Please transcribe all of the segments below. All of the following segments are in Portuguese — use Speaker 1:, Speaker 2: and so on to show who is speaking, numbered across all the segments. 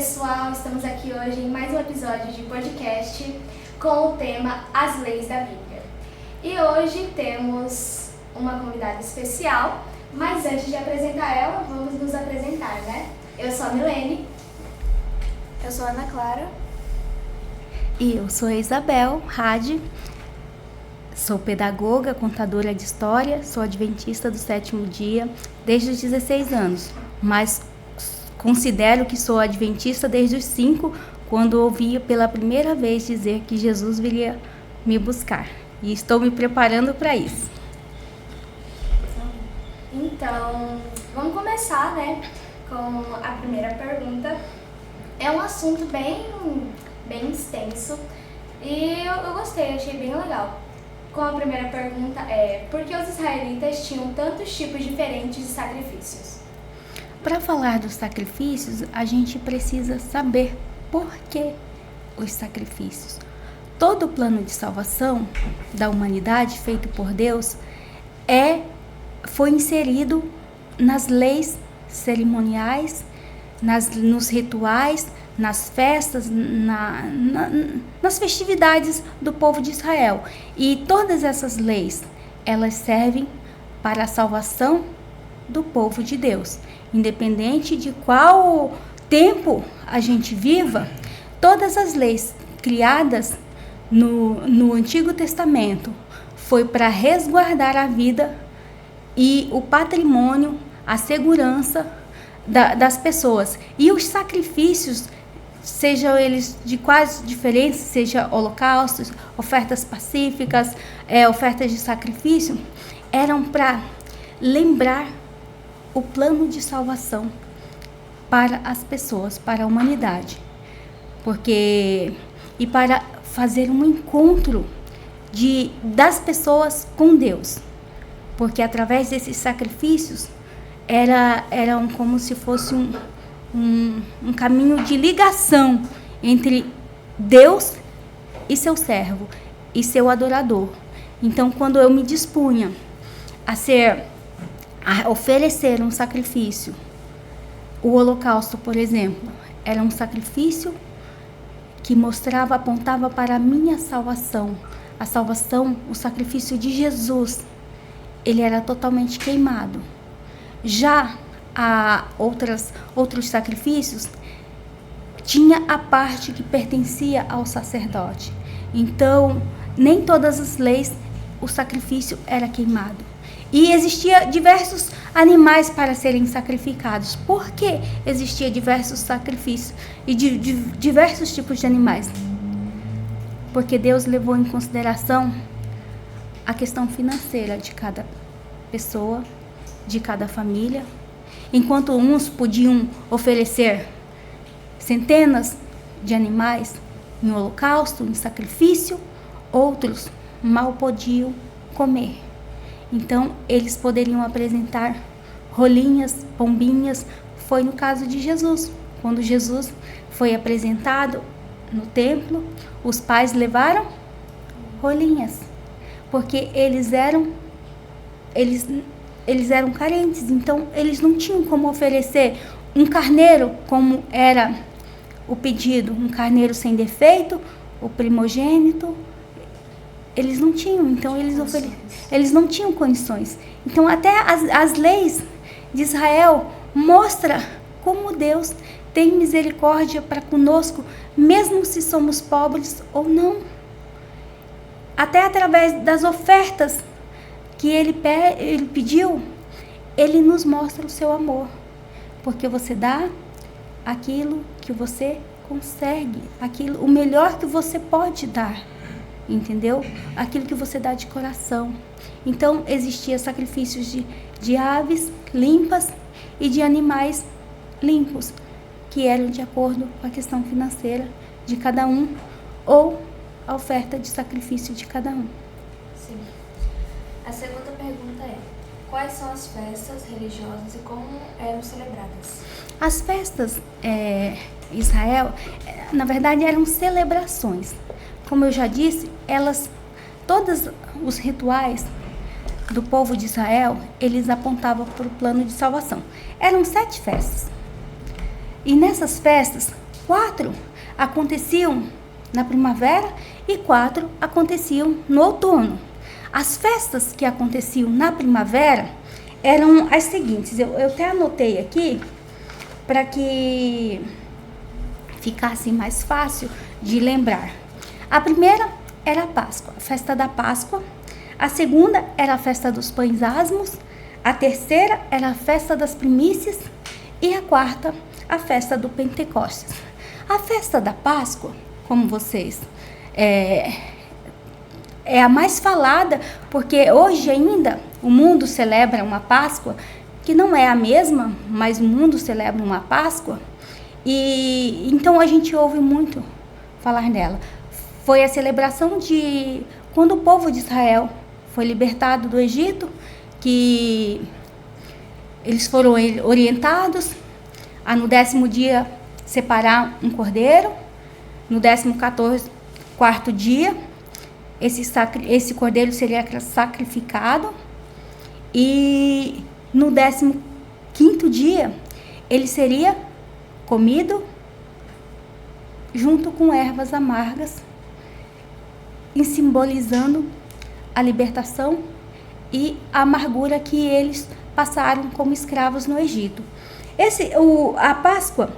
Speaker 1: pessoal, estamos aqui hoje em mais um episódio de podcast com o tema As Leis da Bíblia. E hoje temos uma convidada especial, mas antes de apresentar ela, vamos nos apresentar, né? Eu sou a Milene.
Speaker 2: Eu sou a Ana Clara.
Speaker 3: E eu sou a Isabel Hadi. Sou pedagoga, contadora de história, sou adventista do sétimo dia desde os 16 anos, mas considero que sou adventista desde os 5, quando ouvi pela primeira vez dizer que Jesus viria me buscar. E estou me preparando para isso.
Speaker 1: Então, vamos começar, né, com a primeira pergunta. É um assunto bem extenso e eu gostei, achei bem legal. Com a primeira pergunta por que os israelitas tinham tantos tipos diferentes de sacrifícios?
Speaker 3: Para falar dos sacrifícios, a gente precisa saber por que os sacrifícios. Todo o plano de salvação da humanidade feito por Deus foi inserido nas leis cerimoniais, nos rituais, nas festas, nas festividades do povo de Israel. E todas essas leis, elas servem para a salvação do povo de Deus. Independente de qual tempo a gente viva, todas as leis criadas no Antigo Testamento foi para resguardar a vida e o patrimônio, a segurança das pessoas. E os sacrifícios, sejam eles de quais diferentes, seja holocaustos, ofertas pacíficas, ofertas de sacrifício, eram para lembrar o plano de salvação para as pessoas, para a humanidade. E para fazer um encontro das pessoas com Deus. Porque através desses sacrifícios eram como se fosse um caminho de ligação entre Deus e seu servo e seu adorador. Então, quando eu me dispunha a oferecer um sacrifício, o holocausto, por exemplo, era um sacrifício que apontava para a minha salvação. A salvação, o sacrifício de Jesus, ele era totalmente queimado. Já outros sacrifícios, tinha a parte que pertencia ao sacerdote. Então, nem todas as leis, o sacrifício era queimado. E existia diversos animais para serem sacrificados. Por que existia diversos sacrifícios e diversos tipos de animais? Porque Deus levou em consideração a questão financeira de cada pessoa, de cada família. Enquanto uns podiam oferecer centenas de animais em holocausto, em sacrifício, outros mal podiam comer. Então, eles poderiam apresentar rolinhas, pombinhas. Foi no caso de Jesus. Quando Jesus foi apresentado no templo, os pais levaram rolinhas, porque eles eram carentes, então eles não tinham como oferecer um carneiro, como era o pedido, um carneiro sem defeito, o primogênito. Eles não tinham, então eles não tinham condições. Então até as leis de Israel mostram como Deus tem misericórdia para conosco, mesmo se somos pobres ou não. Até através das ofertas que ele pediu, ele nos mostra o seu amor. Porque você dá aquilo que você consegue, o melhor que você pode dar. Entendeu? Aquilo que você dá de coração. Então, existia sacrifícios de aves limpas e de animais limpos, que eram de acordo com a questão financeira de cada um, ou a oferta de sacrifício de cada um.
Speaker 2: Sim. A segunda pergunta é: quais são as festas religiosas e como eram celebradas?
Speaker 3: As festas Israel, na verdade, eram celebrações. Como eu já disse, todos os rituais do povo de Israel, eles apontavam para o plano de salvação. Eram 7 festas. E nessas festas, 4 aconteciam na primavera e 4 aconteciam no outono. As festas que aconteciam na primavera eram as seguintes. Eu até anotei aqui para que ficasse mais fácil de lembrar. A primeira era a Páscoa, a festa da Páscoa. A segunda era a festa dos pães asmos. A terceira era a festa das primícias. E a quarta, a festa do Pentecostes. A festa da Páscoa, como vocês é a mais falada, porque hoje ainda o mundo celebra uma Páscoa que não é a mesma, mas o mundo celebra uma Páscoa, e então a gente ouve muito falar nela. Foi a celebração de quando o povo de Israel foi libertado do Egito, que eles foram orientados a no 10º dia separar um cordeiro, no 14º dia esse cordeiro seria sacrificado, e no 15º dia ele seria comido junto com ervas amargas, simbolizando a libertação e a amargura que eles passaram como escravos no Egito. A Páscoa,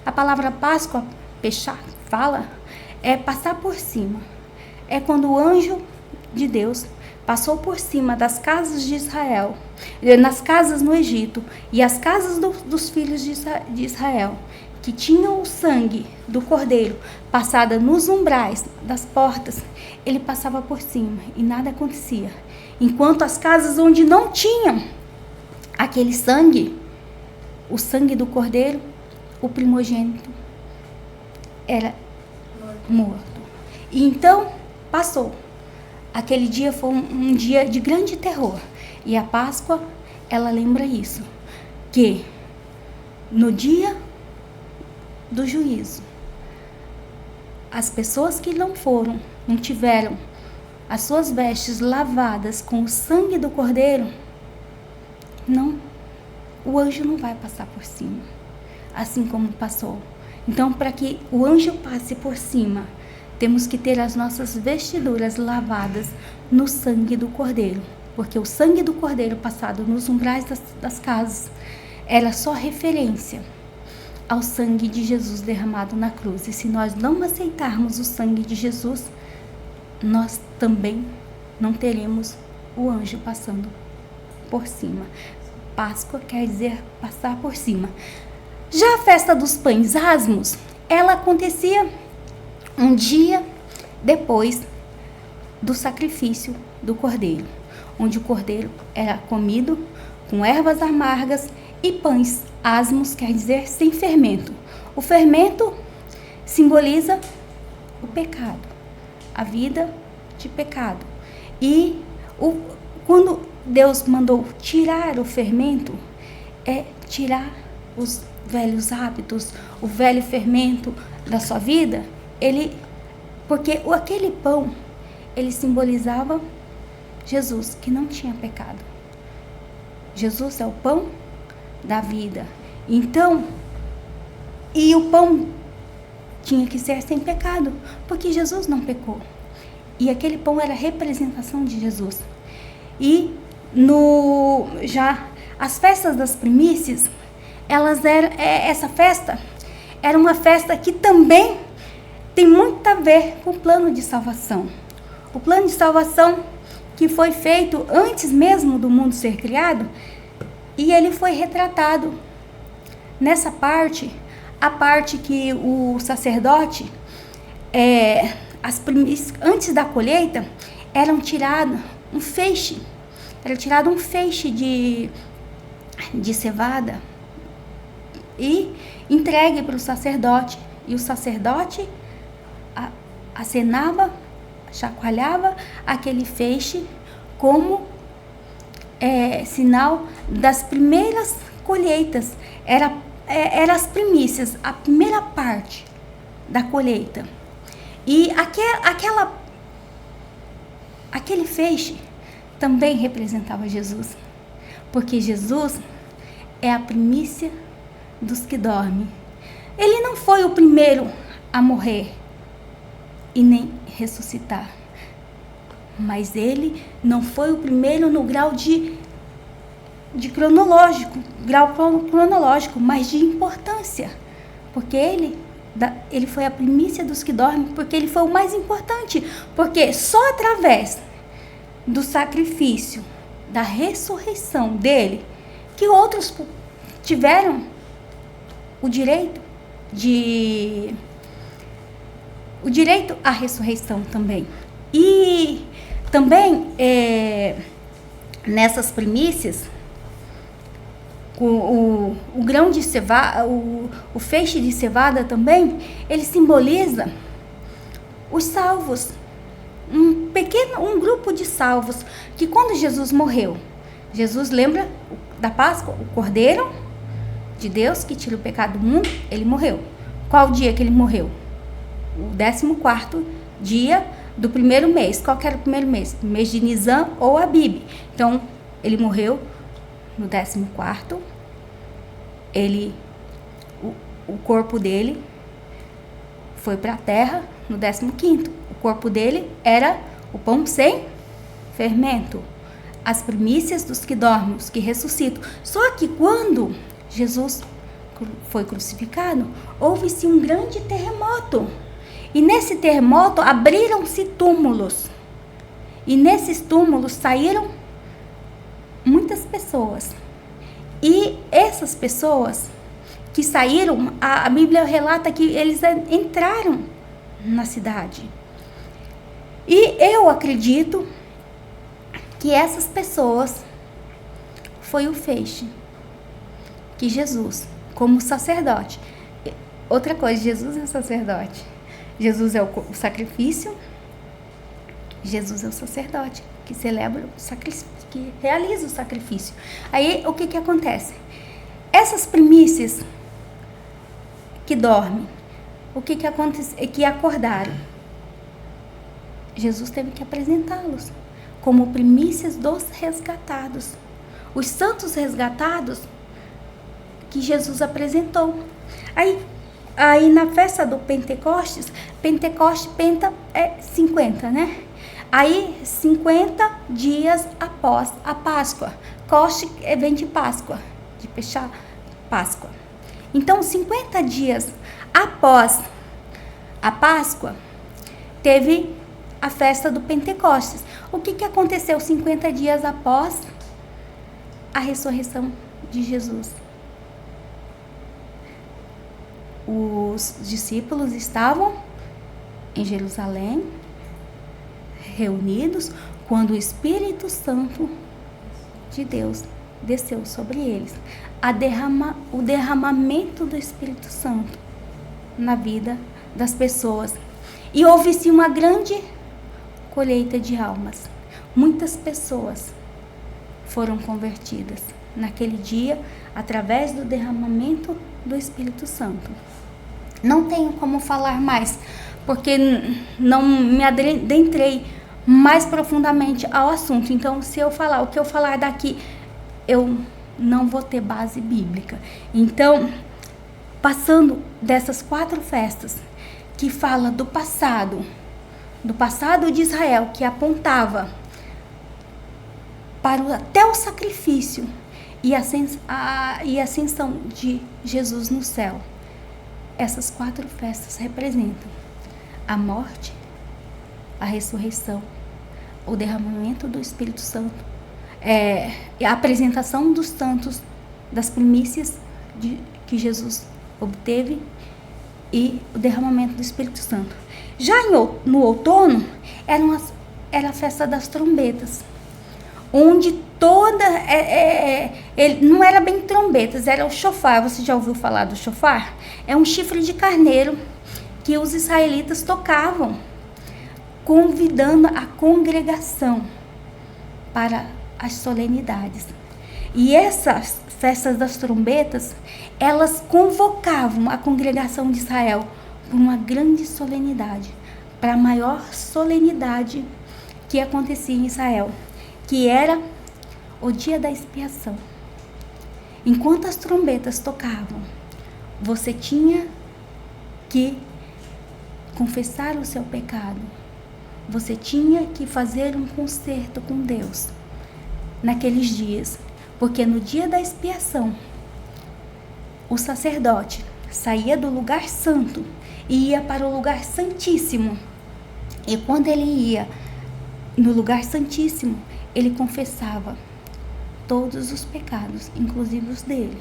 Speaker 3: a palavra Páscoa, pechá, fala, é passar por cima. É quando o anjo de Deus passou por cima das casas de Israel, nas casas no Egito, e as casas dos filhos de Israel, que tinham o sangue do cordeiro passada nos umbrais das portas, ele passava por cima e nada acontecia. Enquanto as casas onde não tinham aquele sangue, o sangue do cordeiro, o primogênito era morto. E então passou. Aquele dia foi um dia de grande terror. E a Páscoa, ela lembra isso, que no dia do juízo, as pessoas que não tiveram as suas vestes lavadas com o sangue do cordeiro, o anjo não vai passar por cima, assim como passou. Então, para que o anjo passe por cima, temos que ter as nossas vestiduras lavadas no sangue do cordeiro, porque o sangue do cordeiro passado nos umbrais das casas era só referência ao sangue de Jesus derramado na cruz. E se nós não aceitarmos o sangue de Jesus, nós também não teremos o anjo passando por cima. Páscoa quer dizer passar por cima. Já a festa dos pães asmos, ela acontecia um dia depois do sacrifício do cordeiro, onde o cordeiro era comido com ervas amargas e pães asmos, quer dizer sem fermento. O fermento simboliza o pecado, a vida de pecado. E quando Deus mandou tirar o fermento, é tirar os velhos hábitos, o velho fermento da sua vida, porque aquele pão, ele simbolizava Jesus, que não tinha pecado. Jesus é o pão da vida. Então, e o pão tinha que ser sem pecado, porque Jesus não pecou. E aquele pão era a representação de Jesus. E já as festas das primícias, essa festa era uma festa que também tem muito a ver com o plano de salvação. O plano de salvação que foi feito antes mesmo do mundo ser criado, e ele foi retratado nessa parte, a parte que o sacerdote, antes da colheita, era tirado um feixe de cevada e entregue para o sacerdote. E o sacerdote acenava, chacoalhava aquele feixe como sinal das primeiras colheitas. Era as primícias, a primeira parte da colheita. E aquele feixe também representava Jesus, porque Jesus é a primícia dos que dormem. Ele não foi o primeiro a morrer e nem ressuscitar. Mas ele não foi o primeiro no grau grau cronológico, mas de importância. Porque ele foi a primícia dos que dormem, porque ele foi o mais importante. Porque só através do sacrifício, da ressurreição dele, que outros tiveram o direito à ressurreição também. E também, nessas primícias, o grão de cevada, o feixe de cevada também, ele simboliza os salvos. Um grupo de salvos, que quando Jesus morreu, Jesus lembra da Páscoa, o Cordeiro de Deus que tira o pecado do mundo, ele morreu. Qual dia que ele morreu? O 14º dia do primeiro mês. Qual que era o primeiro mês? O mês de Nisan ou Abib. Então, ele morreu no 14º. O corpo dele foi para a terra no 15º. O corpo dele era o pão sem fermento. As primícias dos que dormem, os que ressuscitam. Só que quando Jesus foi crucificado, houve-se um grande terremoto. E nesse terremoto abriram-se túmulos. E nesses túmulos saíram muitas pessoas. E essas pessoas que saíram, a Bíblia relata que eles entraram na cidade. E eu acredito que essas pessoas foi o feixe que Jesus, como sacerdote. Outra coisa, Jesus é sacerdote. Jesus é o sacrifício. Jesus é o sacerdote que celebra o sacrifício, que realiza o sacrifício. Aí o que acontece? Essas primícias que dormem, o que acontece? Que acordaram. Jesus teve que apresentá-los como primícias dos resgatados. Os santos resgatados que Jesus apresentou. Aí na festa do Pentecostes, Penta é 50, né? Aí 50 dias após a Páscoa. Coste vem de Páscoa, de fechar Páscoa. Então 50 dias após a Páscoa, teve a festa do Pentecostes. O que aconteceu 50 dias após a ressurreição de Jesus? Os discípulos estavam em Jerusalém, reunidos, quando o Espírito Santo de Deus desceu sobre eles. O derramamento do Espírito Santo na vida das pessoas. E houve-se uma grande colheita de almas. Muitas pessoas foram convertidas naquele dia através do derramamento do Espírito Santo. Não tenho como falar mais, porque não me adentrei mais profundamente ao assunto. Então, se eu falar o que eu falar daqui, eu não vou ter base bíblica. Então, passando dessas 4 festas, que fala do passado de Israel, que apontava para até o sacrifício e a ascensão de Jesus no céu. Essas 4 festas representam a morte, a ressurreição, o derramamento do Espírito Santo, a apresentação dos santos, das primícias que Jesus obteve e o derramamento do Espírito Santo. Já no outono, era a festa das trombetas, onde não era bem trombetas, era o chofar. Você já ouviu falar do chofar? É um chifre de carneiro que os israelitas tocavam, convidando a congregação para as solenidades. E essas festas das trombetas, elas convocavam a congregação de Israel para uma grande solenidade, para a maior solenidade que acontecia em Israel, que era o dia da expiação. Enquanto as trombetas tocavam, você tinha que confessar o seu pecado. Você tinha que fazer um concerto com Deus naqueles dias, porque no dia da expiação, o sacerdote saía do lugar santo e ia para o lugar santíssimo. E quando ele ia no lugar santíssimo, ele confessava todos os pecados, inclusive os dele.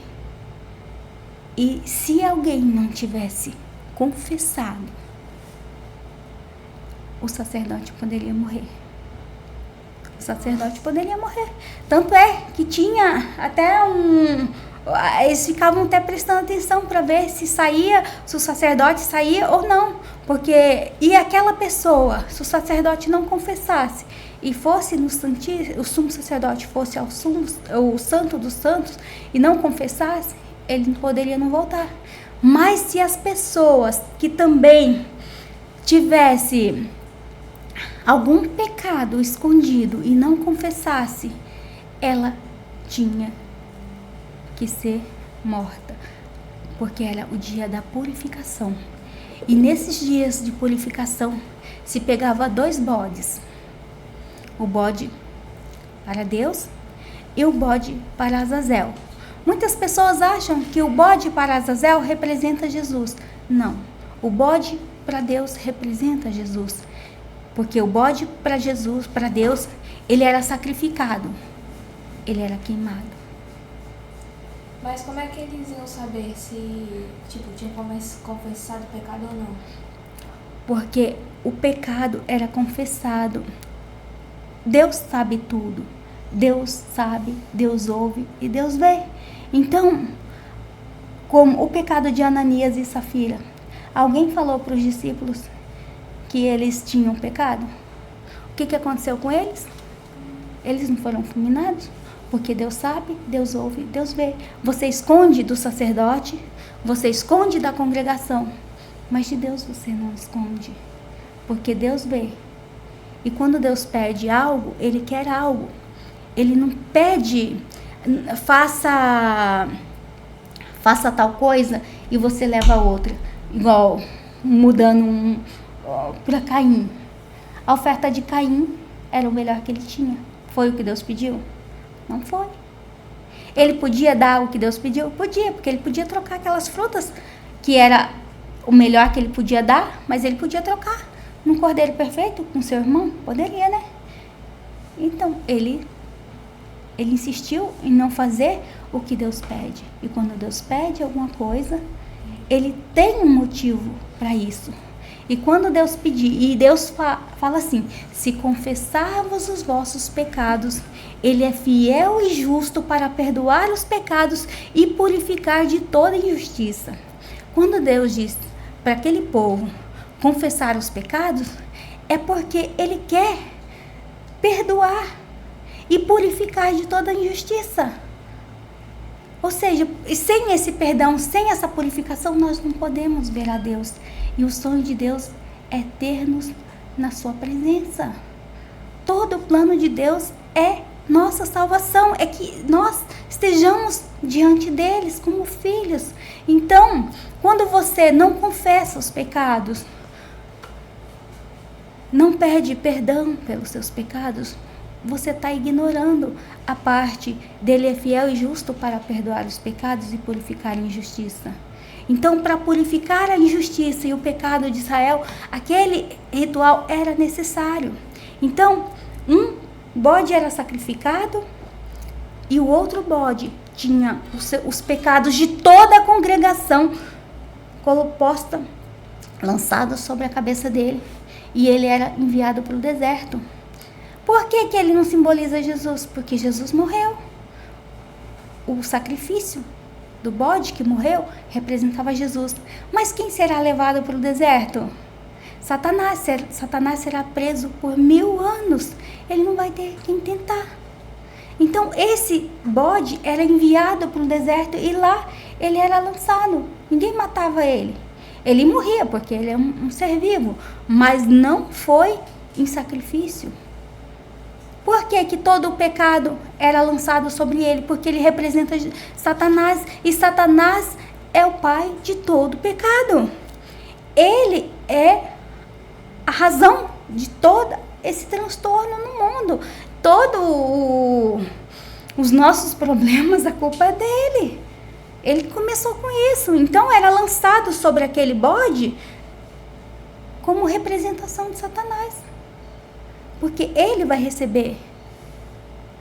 Speaker 3: E se alguém não tivesse confessado, o sacerdote poderia morrer. O sacerdote poderia morrer. Tanto é que tinha até eles ficavam até prestando atenção para ver se o sacerdote saía ou não. Porque, e aquela pessoa, se o sacerdote não confessasse e fosse no Santíssimo, o sumo sacerdote fosse ao Santo dos Santos e não confessasse, ele poderia não voltar. Mas se as pessoas que também tivesse algum pecado escondido e não confessasse, ela tinha que ser morta, porque era o dia da purificação. E nesses dias de purificação se pegava 2 bodes, o bode para Deus e o bode para Azazel. Muitas pessoas acham que o bode para Azazel representa Jesus. Não, o bode para Deus representa Jesus, porque o bode para Jesus, para Deus, ele era sacrificado, ele era queimado.
Speaker 2: Mas como é que eles iam saber se, tinha confessado o pecado ou não?
Speaker 3: Porque o pecado era confessado. Deus sabe tudo. Deus sabe, Deus ouve e Deus vê. Então, como o pecado de Ananias e Safira, alguém falou para os discípulos que eles tinham pecado? O que aconteceu com eles? Eles não foram fulminados? Porque Deus sabe, Deus ouve, Deus vê. Você esconde do sacerdote, você esconde da congregação, mas de Deus você não esconde, porque Deus vê. E quando Deus pede algo, Ele quer algo. Ele não pede, faça tal coisa e você leva outra. Igual, mudando para Caim. A oferta de Caim era o melhor que ele tinha. Foi o que Deus pediu? Não foi. Ele podia dar o que Deus pediu? Podia, porque ele podia trocar aquelas frutas que era o melhor que ele podia dar, mas ele podia trocar num cordeiro perfeito com seu irmão? Poderia, né? Então, ele insistiu em não fazer o que Deus pede. E quando Deus pede alguma coisa, ele tem um motivo para isso. E quando Deus pedir, e Deus fala assim: se confessarmos os vossos pecados, Ele é fiel e justo para perdoar os pecados e purificar de toda injustiça. Quando Deus diz para aquele povo confessar os pecados, é porque Ele quer perdoar e purificar de toda injustiça. Ou seja, sem esse perdão, sem essa purificação, nós não podemos ver a Deus. E o sonho de Deus é ter-nos na sua presença. Todo o plano de Deus é nossa salvação, é que nós estejamos diante deles como filhos. Então, quando você não confessa os pecados, não pede perdão pelos seus pecados, você está ignorando a parte dele é fiel e justo para perdoar os pecados e purificar a injustiça. Então, para purificar a injustiça e o pecado de Israel, aquele ritual era necessário. Então, um bode era sacrificado e o outro bode tinha os pecados de toda a congregação lançados sobre a cabeça dele. E ele era enviado para o deserto. Por que ele não simboliza Jesus? Porque Jesus morreu. O sacrifício do bode que morreu representava Jesus. Mas quem será levado para o deserto? Satanás. Satanás será preso por 1000 anos. Ele não vai ter quem tentar. Então esse bode era enviado para o deserto e lá ele era lançado. Ninguém matava ele. Ele morria porque ele é um ser vivo. Mas não foi em sacrifício. Por que todo o pecado era lançado sobre ele? Porque ele representa Satanás. E Satanás é o pai de todo pecado. ele é a razão de todo esse transtorno no mundo. Os nossos problemas, a culpa é dele. Ele começou com isso. Então era lançado sobre aquele bode como representação de Satanás. Porque ele vai receber.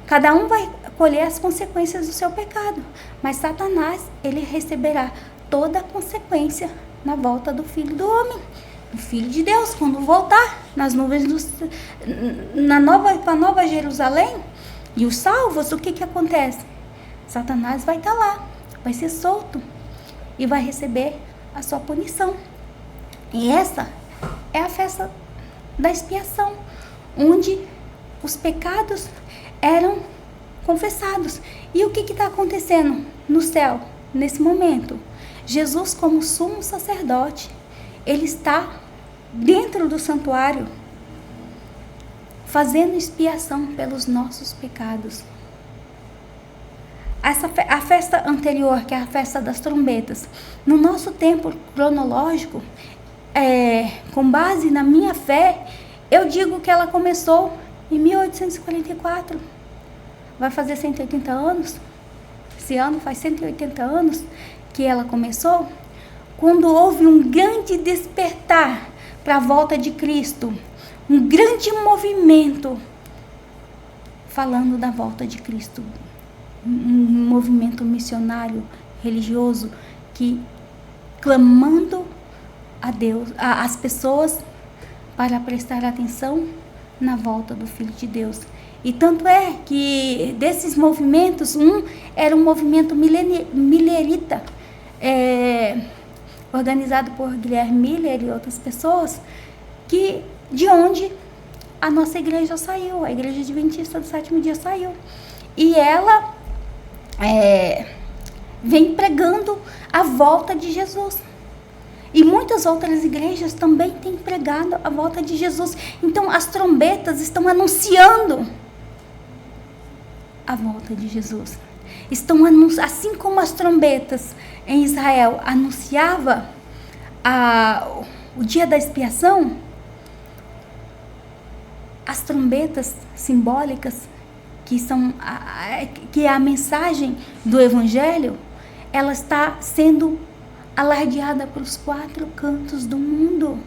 Speaker 3: Cada um vai colher as consequências do seu pecado. Mas Satanás, ele receberá toda a consequência na volta do Filho do Homem. O Filho de Deus, quando voltar nas nuvens para Nova Jerusalém. E os salvos, o que acontece? Satanás vai estar lá, vai ser solto e vai receber a sua punição. E essa é a festa da expiação, onde os pecados eram confessados. E o que está acontecendo no céu nesse momento? Jesus, como sumo sacerdote, ele está dentro do santuário, fazendo expiação pelos nossos pecados. A festa anterior, que é a festa das trombetas, no nosso tempo cronológico, com base na minha fé, eu digo que ela começou em 1844. Vai fazer 180 anos. Esse ano faz 180 anos que ela começou, quando houve um grande despertar para a volta de Cristo. Um grande movimento falando da volta de Cristo. Um movimento missionário, religioso, que clamando a Deus, as pessoas para prestar atenção na volta do Filho de Deus. E tanto é que desses movimentos, era um movimento millerita, organizado por Guilherme Miller e outras pessoas, de onde a nossa igreja saiu, a Igreja Adventista do Sétimo Dia saiu. E ela vem pregando a volta de Jesus. E muitas outras igrejas também têm pregado a volta de Jesus. Então as trombetas estão anunciando a volta de Jesus. Assim como as trombetas em Israel anunciava o dia da expiação, as trombetas simbólicas, que é a mensagem do Evangelho, ela está sendo alardeada para os 4 cantos do mundo,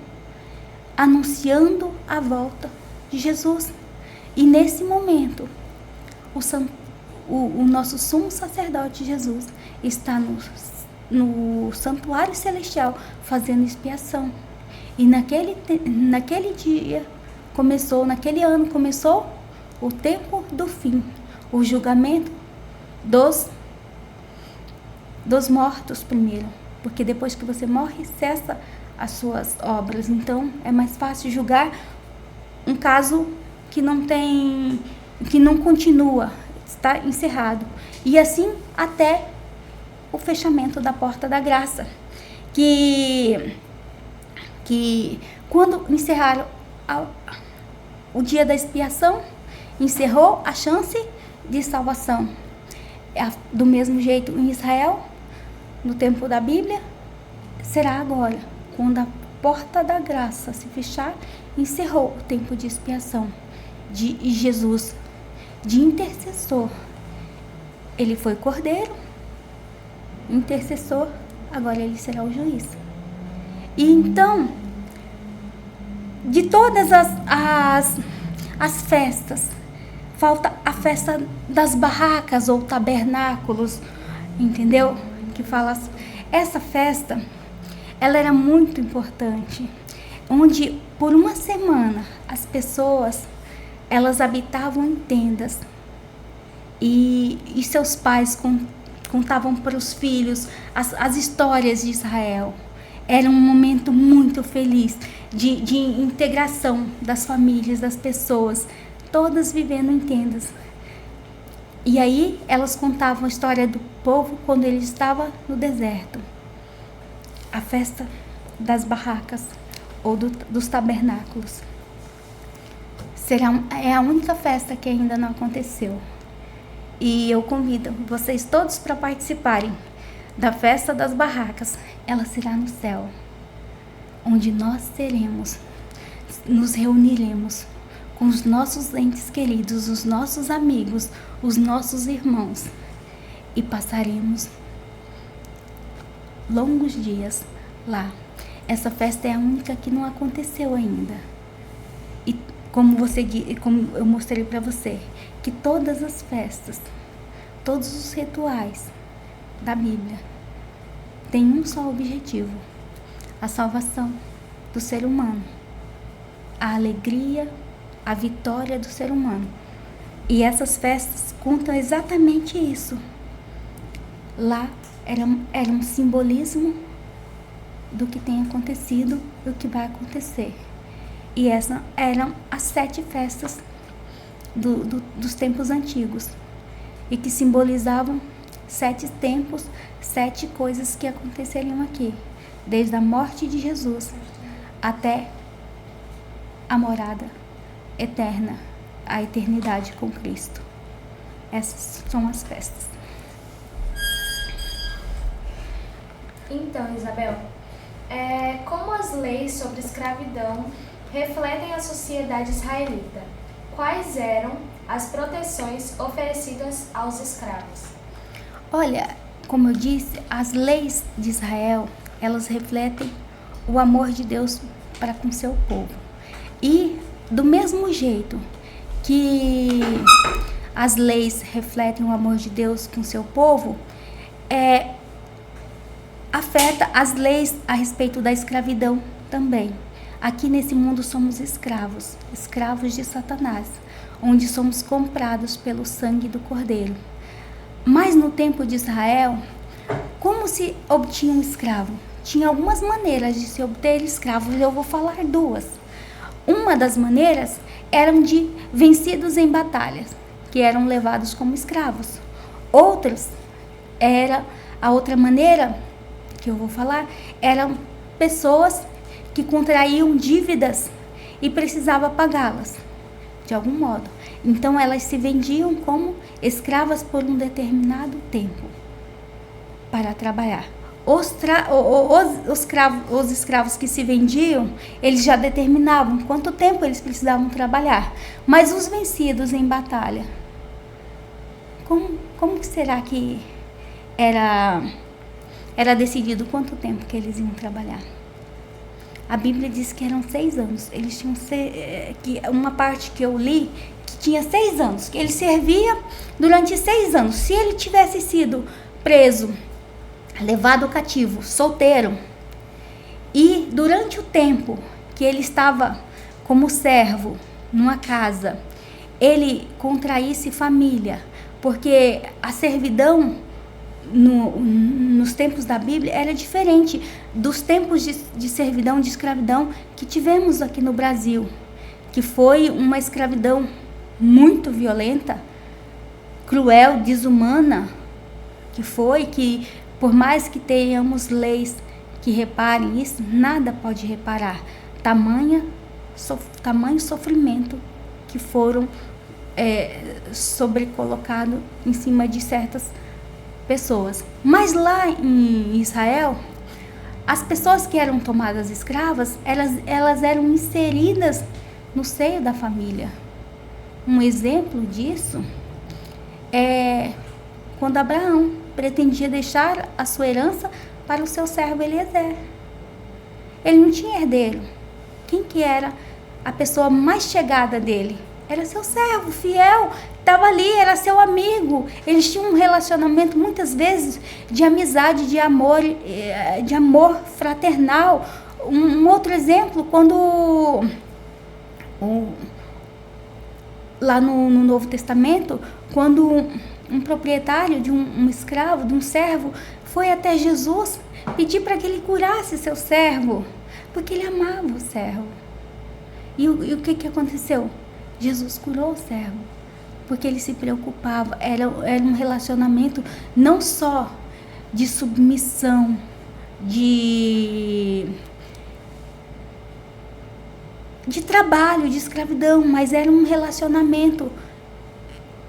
Speaker 3: anunciando a volta de Jesus. E nesse momento, o nosso sumo sacerdote Jesus está no santuário celestial fazendo expiação. E naquele dia, naquele ano começou o tempo do fim, o julgamento dos mortos primeiro, porque depois que você morre, cessa as suas obras. Então é mais fácil julgar um caso que não continua, está encerrado. E assim até o fechamento da porta da graça, que quando encerraram o dia da expiação, encerrou a chance de salvação. Do mesmo jeito em Israel, no tempo da Bíblia, será agora, quando a porta da graça se fechar, encerrou o tempo de expiação de Jesus, de intercessor. Ele foi cordeiro, intercessor, agora ele será o juiz. E então, de todas as festas, falta a festa das barracas ou tabernáculos, entendeu? Que fala, essa festa, ela era muito importante, onde por uma semana as pessoas, elas habitavam em tendas e seus pais contavam para os filhos as histórias de Israel. Era um momento muito feliz de integração das famílias, das pessoas, todas vivendo em tendas. E aí elas contavam a história do povo quando ele estava no deserto. A festa das barracas ou dos tabernáculos é a única festa que ainda não aconteceu. E eu convido vocês todos para participarem da festa das barracas. Ela será no céu. onde nós nos reuniremos com os nossos entes queridos, os nossos amigos, os nossos irmãos, e passaremos longos dias lá. Essa festa é a única que não aconteceu ainda. E como eu mostrei para você, que todas as festas, todos os rituais da Bíblia têm um só objetivo: a salvação do ser humano, a alegria, a vitória do ser humano. E essas festas contam exatamente isso. Lá era um simbolismo do que tem acontecido e o que vai acontecer. E essas eram as 7 festas dos tempos antigos, e que simbolizavam 7 tempos, 7 coisas que aconteceriam aqui, desde a morte de Jesus até a morada eterna, a eternidade com Cristo. Essas são as festas.
Speaker 1: Então, Isabel, como as leis sobre escravidão refletem a sociedade israelita? Quais eram as proteções oferecidas aos escravos?
Speaker 3: Olha, como eu disse, as leis de Israel, elas refletem o amor de Deus para com seu povo. E do mesmo jeito que as leis refletem o amor de Deus com seu povo, afeta as leis a respeito da escravidão também. Aqui nesse mundo somos escravos de Satanás, onde somos comprados pelo sangue do Cordeiro. Mas no tempo de Israel, como se obtinha um escravo? Tinha algumas maneiras de se obter escravos, eu vou falar 2. Uma das maneiras eram de vencidos em batalhas, que eram levados como escravos. A outra maneira que eu vou falar, eram pessoas que contraíam dívidas e precisavam pagá-las de algum modo. Então elas se vendiam como escravas por um determinado tempo para trabalhar. Os escravos que se vendiam, eles já determinavam quanto tempo eles precisavam trabalhar. Mas os vencidos em batalha, como que será que era decidido quanto tempo que eles iam trabalhar? A Bíblia diz que eram 6 anos. Eles tinham uma parte que eu li que tinha 6 anos, que ele servia durante 6 anos. Se ele tivesse sido preso, levado cativo, solteiro, e durante o tempo que ele estava como servo numa casa, ele contraísse família, porque a servidão nos tempos da Bíblia era diferente dos tempos de servidão, de escravidão que tivemos aqui no Brasil, que foi uma escravidão muito violenta, cruel, desumana, que por mais que tenhamos leis que reparem isso, nada pode reparar tamanho sofrimento que foram sobrecolocados em cima de certas pessoas. Mas lá em Israel, as pessoas que eram tomadas escravas, elas eram inseridas no seio da família. Um exemplo disso é quando Abraão pretendia deixar a sua herança para o seu servo Eliezer. Ele não tinha herdeiro. Quem que era a pessoa mais chegada dele? Era seu servo fiel, estava ali, era seu amigo. Eles tinham um relacionamento muitas vezes de amizade, de amor fraternal. Um outro exemplo, quando lá no Novo Testamento, quando um proprietário de um escravo, de um servo, foi até Jesus pedir para que ele curasse seu servo, porque ele amava o servo. E o que aconteceu? Jesus curou o servo, porque ele se preocupava. Era um relacionamento não só de submissão, de trabalho, de escravidão, mas era um relacionamento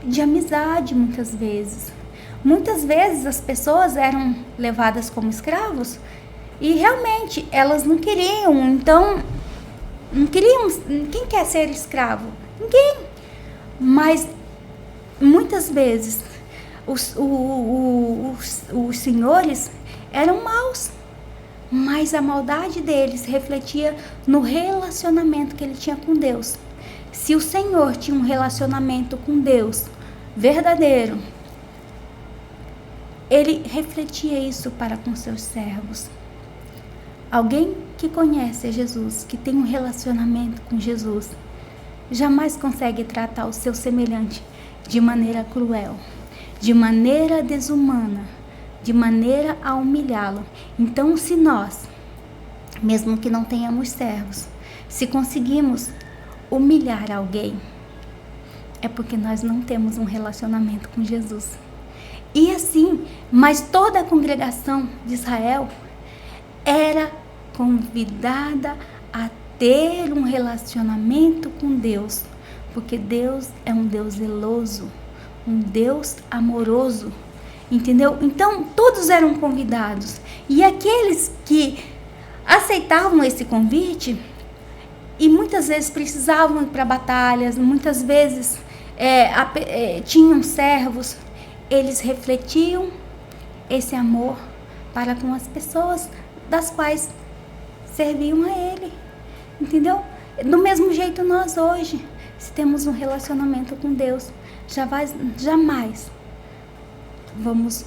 Speaker 3: de amizade muitas vezes. Muitas vezes as pessoas eram levadas como escravos E realmente, elas não queriam. Então, não queriam. Quem quer ser escravo? Ninguém. Mas, muitas vezes, os senhores eram maus. Mas a maldade deles refletia no relacionamento que ele tinha com Deus. Se o Senhor tinha um relacionamento com Deus verdadeiro, ele refletia isso para com seus servos. Alguém que conhece a Jesus, que tem um relacionamento com Jesus, jamais consegue tratar o seu semelhante de maneira cruel, de maneira desumana, de maneira a humilhá-lo. Então, se nós, mesmo que não tenhamos servos, se conseguimos humilhar alguém, é porque nós não temos um relacionamento com Jesus. E assim, mas toda a congregação de Israel era convidada a ter um relacionamento com Deus, porque Deus é um Deus zeloso, um Deus amoroso, entendeu? Então, todos eram convidados. E aqueles que aceitavam esse convite, e muitas vezes precisavam ir para batalhas, muitas vezes tinham servos, eles refletiam esse amor para com as pessoas das quais serviam a ele, entendeu? Do mesmo jeito nós hoje, se temos um relacionamento com Deus, jamais vamos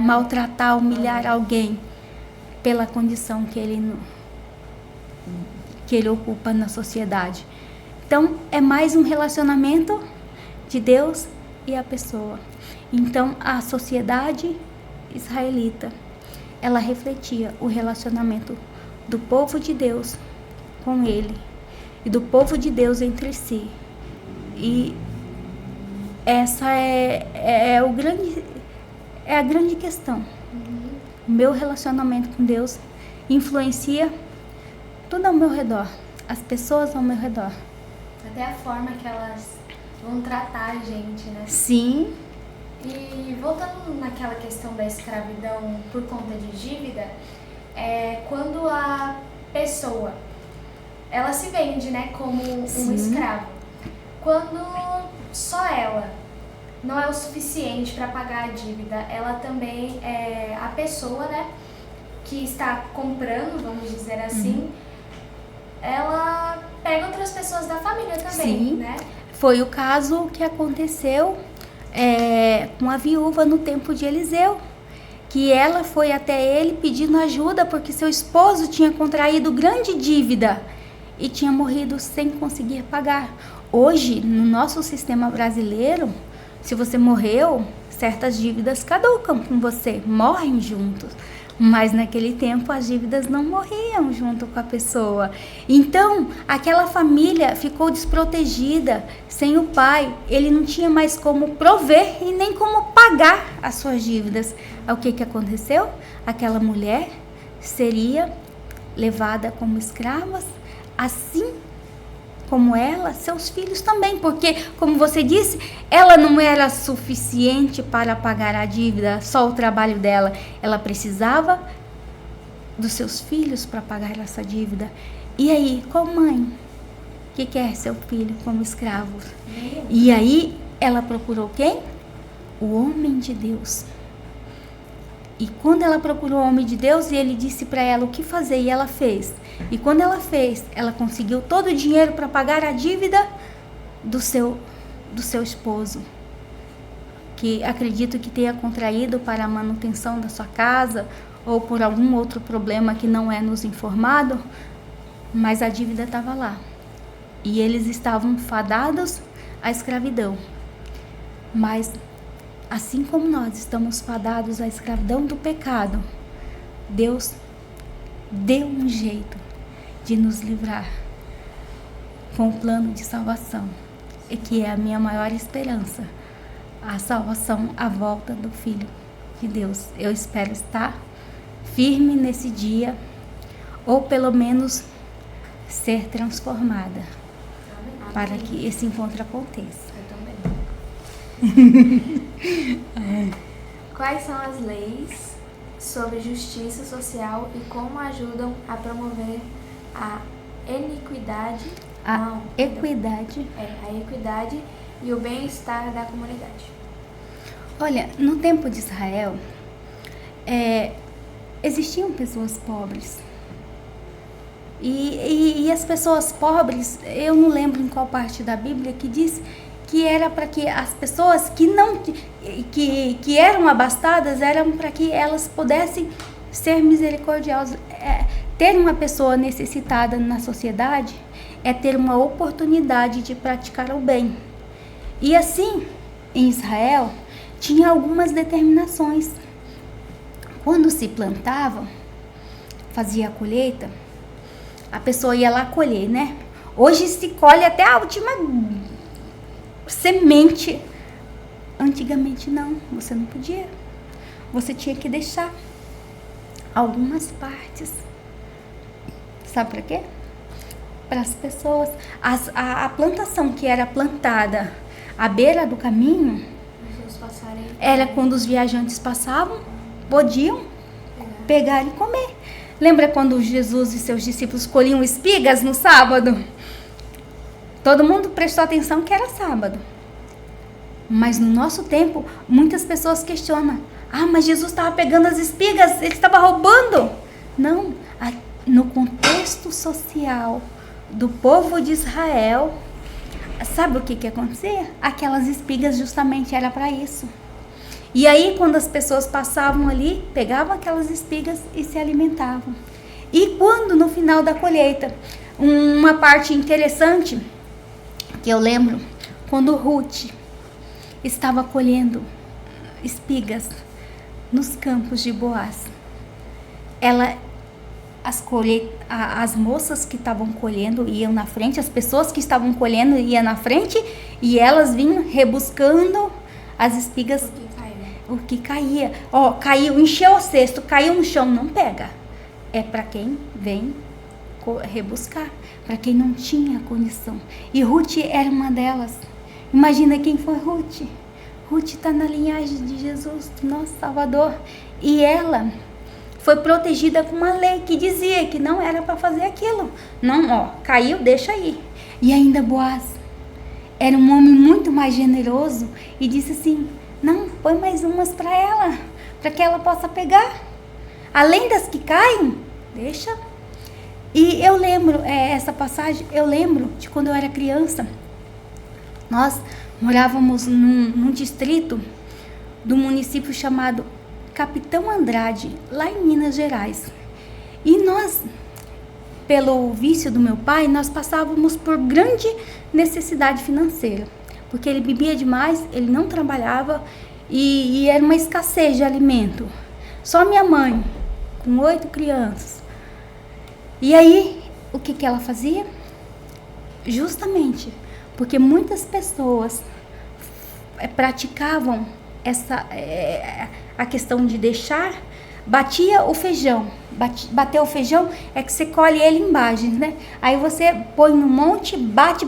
Speaker 3: maltratar, humilhar alguém pela condição que ele ocupa na sociedade. Então, é mais um relacionamento de Deus e a pessoa. Então, a sociedade israelita, ela refletia o relacionamento do povo de Deus com ele e do povo de Deus entre si. E essa é a grande questão. O meu relacionamento com Deus influencia tudo ao meu redor, as pessoas ao meu redor.
Speaker 1: Até a forma que elas vão tratar a gente, né?
Speaker 3: Sim.
Speaker 1: E voltando naquela questão da escravidão por conta de dívida, quando a pessoa, ela se vende, né, como um escravo. Quando só ela não é o suficiente para pagar a dívida, ela também é a pessoa, né, que está comprando, vamos dizer assim, ela pega outras pessoas da família também,
Speaker 3: Sim.
Speaker 1: né?
Speaker 3: Foi o caso que aconteceu com a viúva no tempo de Eliseu, que ela foi até ele pedindo ajuda porque seu esposo tinha contraído grande dívida e tinha morrido sem conseguir pagar. Hoje, no nosso sistema brasileiro, se você morreu, certas dívidas caducam com você, morrem juntos. Mas naquele tempo as dívidas não morriam junto com a pessoa. Então, aquela família ficou desprotegida, sem o pai. Ele não tinha mais como prover e nem como pagar as suas dívidas. O que aconteceu? Aquela mulher seria levada como escravas, assim como ela, seus filhos também, porque, como você disse, ela não era suficiente para pagar a dívida, só o trabalho dela. Ela precisava dos seus filhos para pagar essa dívida. E aí, qual mãe que quer seu filho como escravo? E aí, ela procurou quem? O homem de Deus. E quando ela procurou o homem de Deus, ele disse para ela o que fazer, e ela fez. E quando ela fez, ela conseguiu todo o dinheiro para pagar a dívida do seu esposo, que acredito que tenha contraído para a manutenção da sua casa, ou por algum outro problema que não é nos informado, mas a dívida estava lá. E eles estavam fadados à escravidão. Mas assim como nós estamos fadados à escravidão do pecado, Deus deu um jeito de nos livrar com o plano de salvação, e que é a minha maior esperança, a salvação, a volta do Filho de Deus. Eu espero estar firme nesse dia, ou pelo menos ser transformada, para que esse encontro aconteça.
Speaker 2: Quais são as leis sobre justiça social e como ajudam a promover a equidade e o bem-estar da comunidade.
Speaker 3: Olha, no tempo de Israel, existiam pessoas pobres. E as pessoas pobres, eu não lembro em qual parte da Bíblia que diz que era para que as pessoas que eram abastadas, eram para que elas pudessem ser misericordiosas. Ter uma pessoa necessitada na sociedade é ter uma oportunidade de praticar o bem. E assim, em Israel, tinha algumas determinações. Quando se plantava, fazia a colheita, a pessoa ia lá colher, né? Hoje se colhe até a última semente. Antigamente não, você não podia. Você tinha que deixar algumas partes. Sabe para quê? Para as pessoas. A plantação que era plantada à beira do caminho era quando os viajantes passavam, podiam pegar e comer. Lembra quando Jesus e seus discípulos colhiam espigas no sábado? Todo mundo prestou atenção que era sábado. Mas no nosso tempo, muitas pessoas questionam. Mas Jesus estava pegando as espigas, ele estava roubando. Não, no contexto social do povo de Israel, sabe o que acontecia? Aquelas espigas justamente era para isso. E aí, quando as pessoas passavam ali, pegavam aquelas espigas e se alimentavam. E quando, no final da colheita, uma parte interessante que eu lembro, quando Ruth estava colhendo espigas nos campos de Boaz, as moças que estavam colhendo iam na frente, as pessoas que estavam colhendo iam na frente, e elas vinham rebuscando as espigas. O que caía, caiu, encheu o cesto, caiu no chão, não pega. É para quem vem rebuscar, para quem não tinha condição. E Ruth era uma delas. Imagina quem foi Ruth. Ruth está na linhagem de Jesus, do nosso Salvador. E ela foi protegida com uma lei que dizia que não era para fazer aquilo. Não, caiu, deixa aí. E ainda Boaz era um homem muito mais generoso e disse assim: não, põe mais umas para ela, para que ela possa pegar. Além das que caem, deixa. E eu lembro, essa passagem, eu lembro de quando eu era criança. Nós morávamos num distrito do município chamado Capitão Andrade, lá em Minas Gerais. E nós, pelo vício do meu pai, nós passávamos por grande necessidade financeira. Porque ele bebia demais, ele não trabalhava e era uma escassez de alimento. Só minha mãe, com 8 crianças. E aí, o que ela fazia? Justamente porque muitas pessoas praticavam a questão de deixar, batia o feijão. Bater o feijão é que você colhe ele em bagens, né? Aí você põe no monte, bate,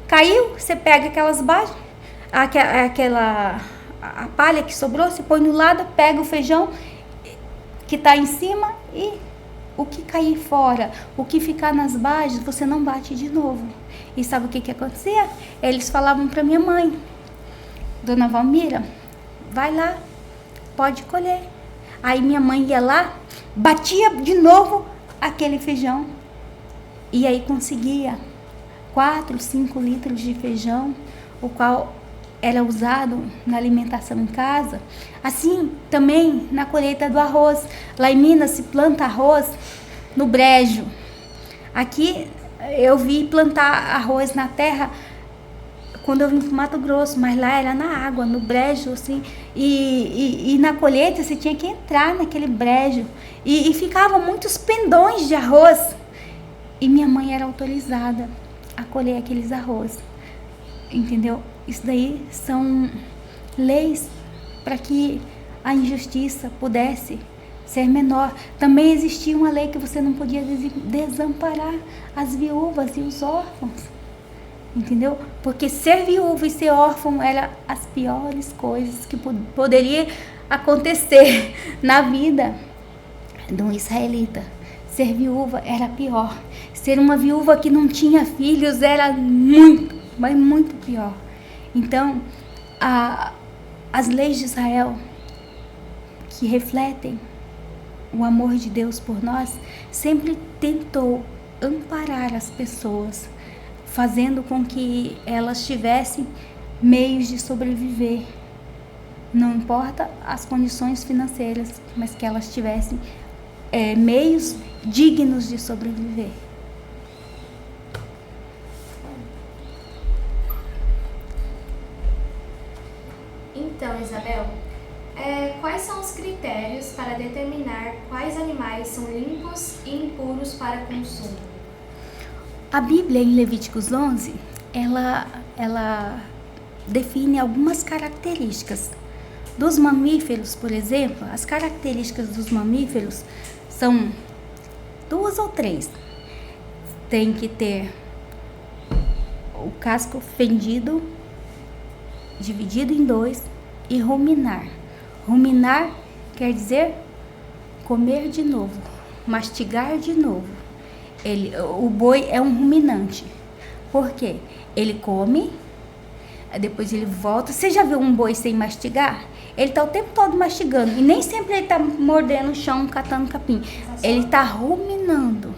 Speaker 3: caiu, você pega aquelas bagens, a palha que sobrou, você põe no lado, pega o feijão que está em cima e o que cair fora, o que ficar nas bagens, você não bate de novo. E sabe o que acontecia? Eles falavam para minha mãe: Dona Valmira, vai lá, pode colher. Aí minha mãe ia lá, batia de novo aquele feijão e aí conseguia 4, 5 litros de feijão, o qual era usado na alimentação em casa. Assim, também na colheita do arroz. Lá em Minas se planta arroz no brejo. Aqui eu vi plantar arroz na terra quando eu vim para o Mato Grosso, mas lá era na água, no brejo, assim. E na colheita você tinha que entrar naquele brejo. E ficavam muitos pendões de arroz. E minha mãe era autorizada a colher aqueles arroz, entendeu? Isso daí são leis para que a injustiça pudesse ser menor. Também existia uma lei que você não podia desamparar as viúvas e os órfãos, entendeu? Porque ser viúva e ser órfão era as piores coisas que poderia acontecer na vida de um israelita. Ser viúva era pior. Ser uma viúva que não tinha filhos era muito, mas muito pior. Então, as leis de Israel, que refletem o amor de Deus por nós, sempre tentou amparar as pessoas, fazendo com que elas tivessem meios de sobreviver. Não importa as condições financeiras, mas que elas tivessem meios dignos de sobreviver.
Speaker 1: Então, Isabel, quais são os critérios para determinar quais animais são limpos e impuros para consumo?
Speaker 3: A Bíblia, em Levíticos 11, ela define algumas características. Dos mamíferos, por exemplo, as características dos mamíferos são 2 ou 3. Tem que ter o casco fendido, dividido em 2, e ruminar. Ruminar quer dizer comer de novo, mastigar de novo. O boi é um ruminante. Por quê? Ele come, depois ele volta. Você já viu um boi sem mastigar? Ele está o tempo todo mastigando. E nem sempre ele está mordendo o chão, catando capim. Ele está ruminando.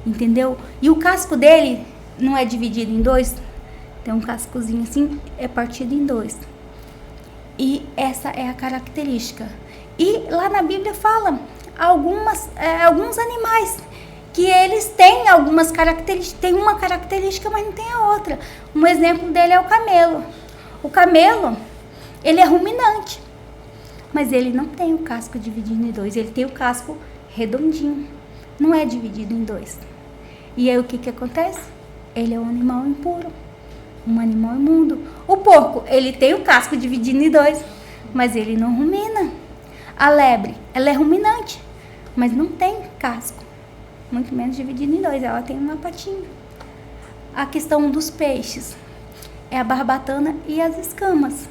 Speaker 3: Entendeu? E o casco dele não é dividido em 2. Tem um cascozinho assim, é partido em 2. E essa é a característica. E lá na Bíblia fala alguns animais que eles têm algumas características. Tem uma característica, mas não tem a outra. Um exemplo dele é o camelo. O camelo, ele é ruminante, mas ele não tem o casco dividido em 2. Ele tem o casco redondinho, não é dividido em 2. E aí o que acontece? Ele é um animal impuro, um animal imundo. O porco, ele tem o casco dividido em 2, mas ele não rumina. A lebre, ela é ruminante, mas não tem casco, muito menos dividido em 2, ela tem uma patinha. A questão dos peixes é a barbatana e as escamas.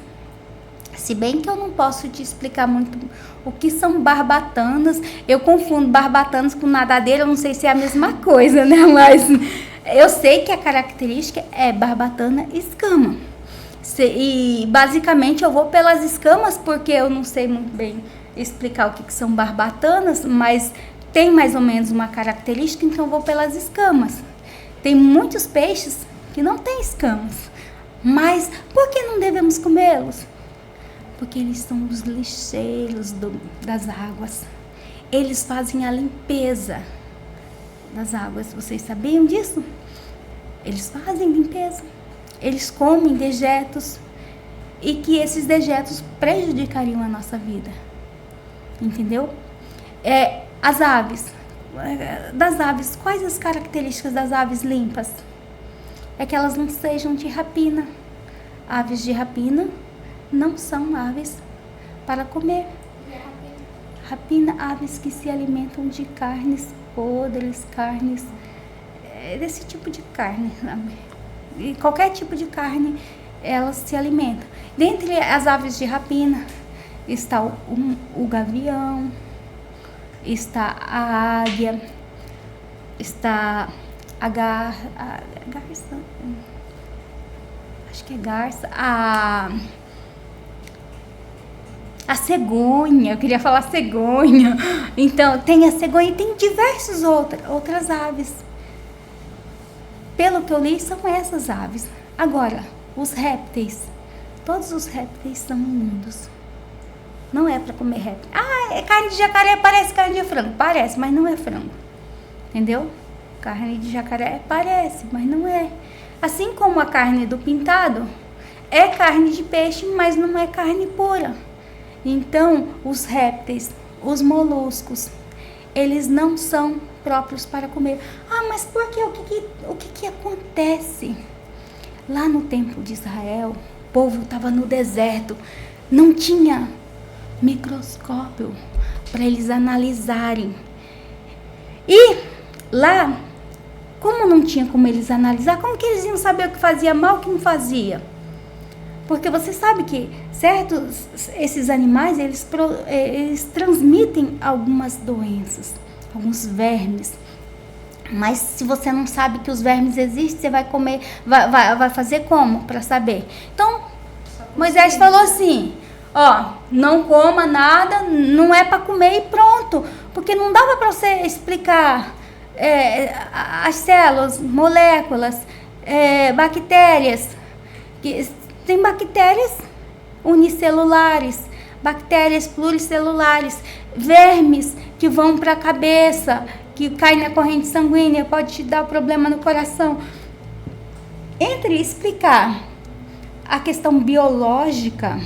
Speaker 3: Se bem que eu não posso te explicar muito o que são barbatanas, eu confundo barbatanas com nadadeira, eu não sei se é a mesma coisa, né? Mas eu sei que a característica é barbatana e escama. E basicamente eu vou pelas escamas, porque eu não sei muito bem explicar o que são barbatanas, mas tem mais ou menos uma característica, então eu vou pelas escamas. Tem muitos peixes que não têm escamas, mas por que não devemos comê-los? Porque eles são os lixeiros das águas. Eles fazem a limpeza das águas. Vocês sabiam disso? Eles fazem limpeza. Eles comem dejetos. E que esses dejetos prejudicariam a nossa vida. Entendeu? As aves. Das aves, quais as características das aves limpas? É que elas não sejam de rapina. Aves de rapina não são aves para comer. Rapina, aves que se alimentam de carnes podres, carnes desse tipo de carne, sabe? E qualquer tipo de carne elas se alimentam. Dentre as aves de rapina está o gavião, está a águia, está a garça, acho que é garça, a cegonha, eu queria falar cegonha. Então, tem a cegonha e tem diversas outras aves. Pelo que eu li, são essas aves. Agora, os répteis. Todos os répteis são imundos. Não é para comer réptil. É carne de jacaré, parece carne de frango. Parece, mas não é frango. Entendeu? Carne de jacaré parece, mas não é. Assim como a carne do pintado é carne de peixe, mas não é carne pura. Então, os répteis, os moluscos, eles não são próprios para comer. Mas por quê? O que acontece? Lá no templo de Israel, o povo estava no deserto, não tinha microscópio para eles analisarem. E lá, como não tinha como eles analisar, como que eles iam saber o que fazia mal e o que não fazia? Porque você sabe que esses animais, eles transmitem algumas doenças, alguns vermes. Mas se você não sabe que os vermes existem, você vai comer, vai fazer como para saber? Então, Moisés falou assim, ó, não coma nada, não é para comer e pronto. Porque não dava para você explicar as células, moléculas, bactérias. Tem bactérias unicelulares, bactérias pluricelulares, vermes que vão para a cabeça, que caem na corrente sanguínea, pode te dar problema no coração. Entre explicar a questão biológica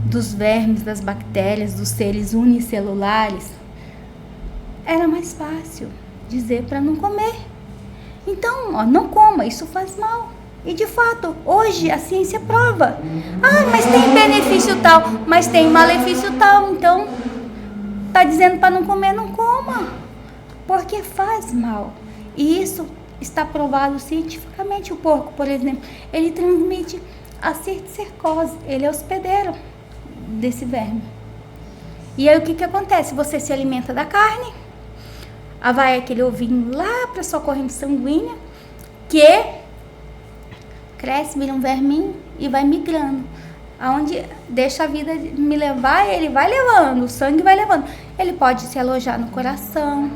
Speaker 3: dos vermes, das bactérias, dos seres unicelulares, era mais fácil dizer para não comer. Então, ó, não coma, isso faz mal. E de fato, hoje a ciência prova. Ah, mas tem benefício tal, mas tem malefício tal. Então, tá dizendo para não comer, não coma. Porque faz mal. E isso está provado cientificamente. O porco, por exemplo, ele transmite a cisticercose. Ele é hospedeiro desse verme. E aí o que acontece? Você se alimenta da carne, vai aquele ovinho lá para sua corrente sanguínea, que cresce, vira um verminho e vai migrando. Aonde deixa a vida me levar, ele vai levando, o sangue vai levando. Ele pode se alojar no coração,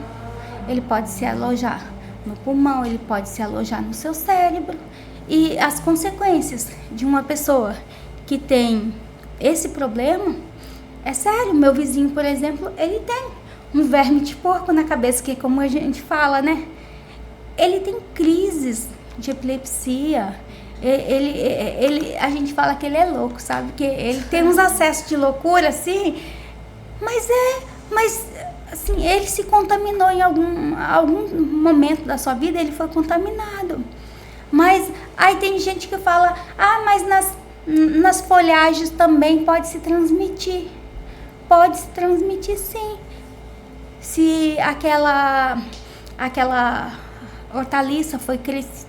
Speaker 3: ele pode se alojar no pulmão, ele pode se alojar no seu cérebro. E as consequências de uma pessoa que tem esse problema, é sério. Meu vizinho, por exemplo, ele tem um verme de porco na cabeça, que é como a gente fala, né? Ele tem crises de epilepsia. A gente fala que ele é louco, sabe? Que ele tem uns acessos de loucura, assim, mas assim, ele se contaminou em algum momento da sua vida, ele foi contaminado. Mas aí tem gente que fala, mas nas folhagens também pode se transmitir. Pode se transmitir, sim. Se aquela hortaliça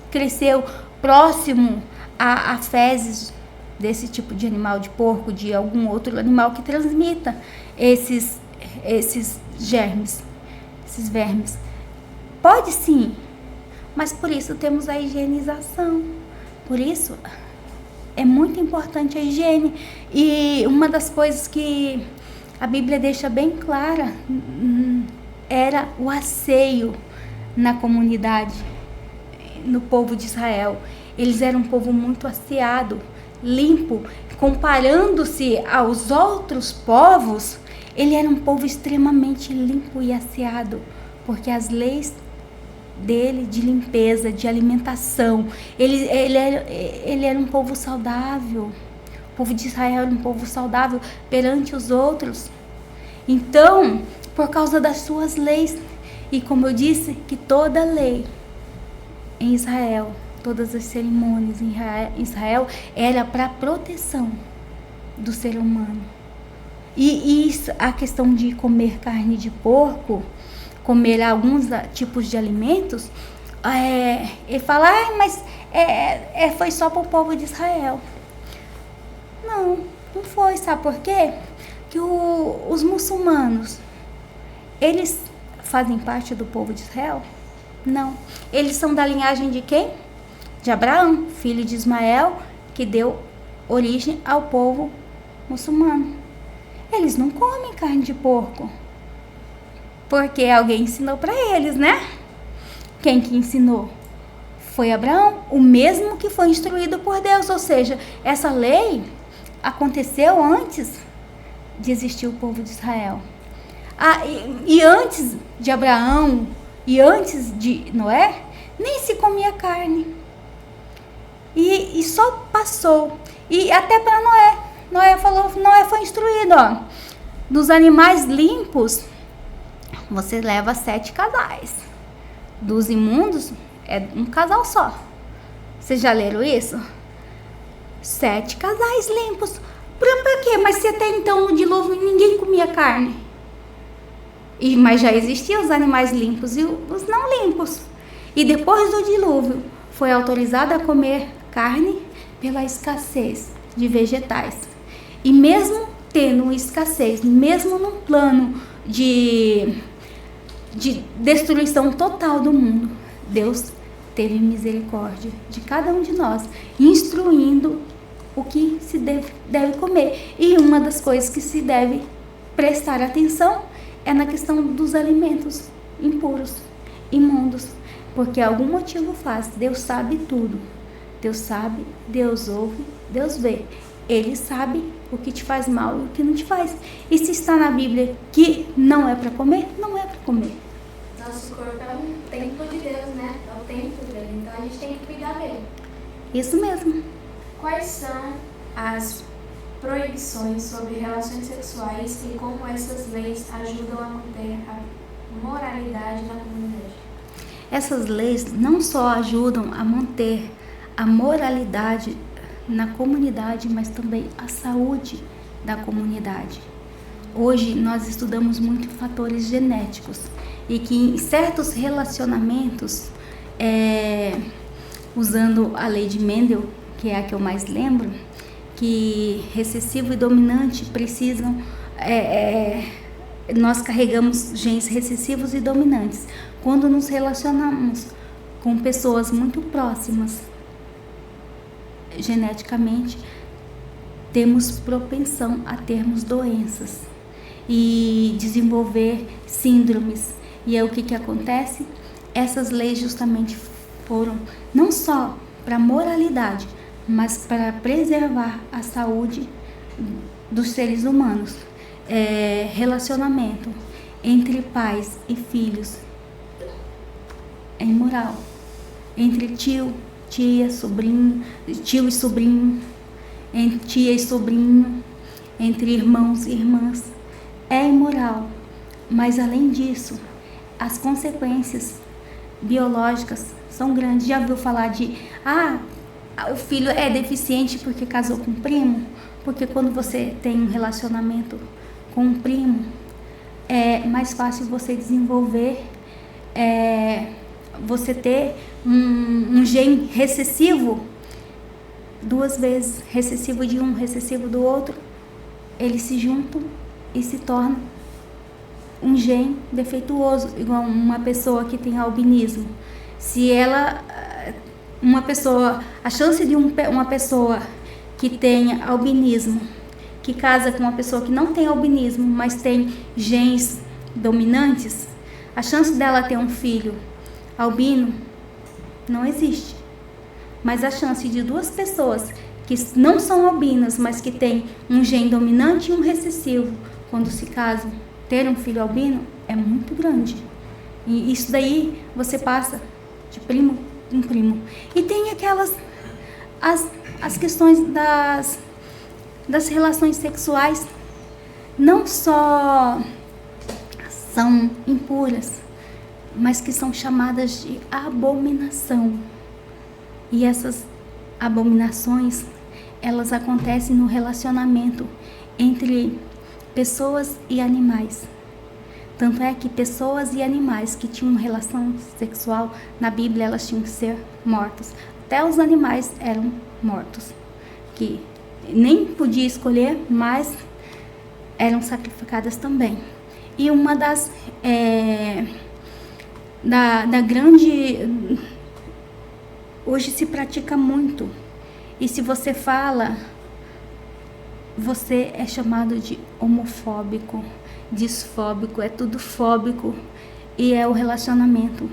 Speaker 3: cresceu próximo a fezes desse tipo de animal, de porco, de algum outro animal que transmita esses germes, esses vermes. Pode sim, mas por isso temos a higienização. Por isso é muito importante a higiene. E uma das coisas que a Bíblia deixa bem clara era o asseio na comunidade, no povo de Israel. Eles eram um povo muito asseado, limpo. Comparando-se aos outros povos, ele era um povo extremamente limpo e asseado, porque as leis dele de limpeza, de alimentação, ele era um povo saudável. O povo de Israel era um povo saudável perante os outros. Então, por causa das suas leis, e como eu disse, que toda lei em Israel, todas as cerimônias em Israel, era para proteção do ser humano. E isso, a questão de comer carne de porco, comer alguns tipos de alimentos, ele fala, mas foi só para o povo de Israel. Não foi, sabe por quê? Que os muçulmanos, eles fazem parte do povo de Israel? Não. Eles são da linhagem de quem? De Abraão, filho de Ismael, que deu origem ao povo muçulmano. Eles não comem carne de porco, porque alguém ensinou para eles, né? Quem que ensinou? Foi Abraão, o mesmo que foi instruído por Deus. Ou seja, essa lei aconteceu antes de existir o povo de Israel. E antes de Abraão e antes de Noé, nem se comia carne. E só passou. E até para Noé. Noé foi instruído, dos animais limpos, você leva 7 casais. Dos imundos, é um casal só. Vocês já leram isso? 7 casais limpos. Pra quê? Mas se até então no dilúvio ninguém comia carne. Mas já existiam os animais limpos e os não limpos. E depois do dilúvio foi autorizado a comer carne pela escassez de vegetais. E mesmo tendo escassez, mesmo num plano de destruição total do mundo, Deus teve misericórdia de cada um de nós, instruindo o que se deve comer. E uma das coisas que se deve prestar atenção é na questão dos alimentos impuros, imundos, porque algum motivo faz. Deus sabe tudo. Deus sabe, Deus ouve, Deus vê. Ele sabe o que te faz mal e o que não te faz. E se está na Bíblia que não é para comer, não é para comer.
Speaker 1: Nosso corpo é um templo de Deus, né? É o templo dele, então a gente tem que cuidar dele.
Speaker 3: Isso mesmo.
Speaker 2: Quais são as proibições sobre relações sexuais e como essas leis ajudam a manter a moralidade na comunidade?
Speaker 3: Essas leis não só ajudam a manter a moralidade na comunidade, mas também a saúde da comunidade. Hoje nós estudamos muito fatores genéticos e que em certos relacionamentos, usando a lei de Mendel, que é a que eu mais lembro, que recessivo e dominante precisam, nós carregamos genes recessivos e dominantes. Quando nos relacionamos com pessoas muito próximas, geneticamente, temos propensão a termos doenças e desenvolver síndromes. E é o que acontece? Essas leis justamente foram não só para a moralidade, mas para preservar a saúde dos seres humanos. Relacionamento entre pais e filhos é imoral. Entre tio, tia, sobrinho, tio e sobrinho, entre tia e sobrinho, entre irmãos e irmãs, é imoral. Mas além disso, as consequências biológicas são grandes. Já ouviu falar de o filho é deficiente porque casou com um primo? Porque quando você tem um relacionamento com um primo, é mais fácil você desenvolver, você ter um gene recessivo duas vezes, recessivo de um, recessivo do outro. Eles se juntam e se tornam um gene defeituoso, igual uma pessoa que tem albinismo. Se a chance de uma pessoa que tenha albinismo, que casa com uma pessoa que não tem albinismo, mas tem genes dominantes, a chance dela ter um filho albino não existe. Mas a chance de duas pessoas que não são albinas, mas que têm um gene dominante e um recessivo, quando se casam, ter um filho albino é muito grande. E isso daí você passa de primo em primo. E tem aquelas as questões das relações sexuais, não só são impuras, mas que são chamadas de abominação. E essas abominações, elas acontecem no relacionamento entre pessoas e animais. Tanto é que pessoas e animais que tinham relação sexual, na Bíblia elas tinham que ser mortas. Até os animais eram mortos, que nem podia escolher, mas eram sacrificadas também. E uma das hoje se pratica muito, e se você fala, você é chamado de homofóbico, disfóbico, é tudo fóbico, e é o relacionamento